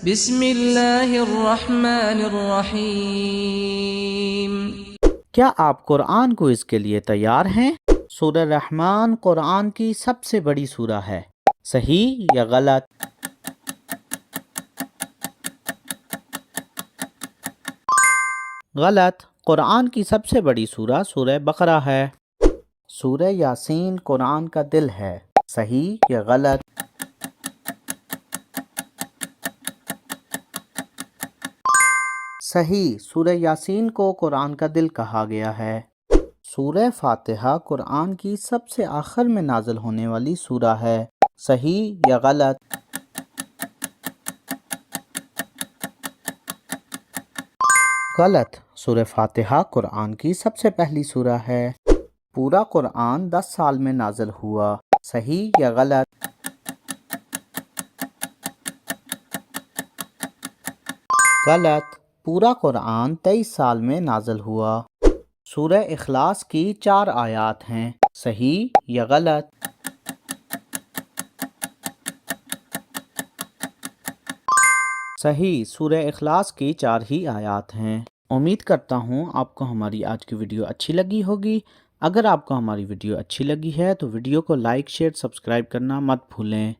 بسم اللہ الرحمن الرحیم۔ کیا آپ قرآن کو اس کے لیے تیار ہیں؟ سورہ رحمان قرآن کی سب سے بڑی سورہ ہے، صحیح یا غلط؟ غلط۔ قرآن کی سب سے بڑی سورہ سورہ بقرہ ہے۔ سورہ یاسین قرآن کا دل ہے، صحیح یا غلط؟ صحیح، سورہ یاسین کو قرآن کا دل کہا گیا ہے۔ سورہ فاتحہ قرآن کی سب سے آخر میں نازل ہونے والی سورہ ہے، صحیح یا غلط؟ غلط۔ سورہ فاتحہ قرآن کی سب سے پہلی سورہ ہے۔ پورا قرآن 10 سال میں نازل ہوا، صحیح یا غلط؟ غلط۔ پورا قرآن 23 سال میں نازل ہوا۔ سورہ اخلاص کی 4 آیات ہیں، صحیح یا غلط؟ صحیح، سورہ اخلاص کی 4 ہی آیات ہیں۔ امید کرتا ہوں آپ کو ہماری آج کی ویڈیو اچھی لگی ہوگی۔ اگر آپ کو ہماری ویڈیو اچھی لگی ہے تو ویڈیو کو لائک، شیئر، سبسکرائب کرنا مت بھولیں۔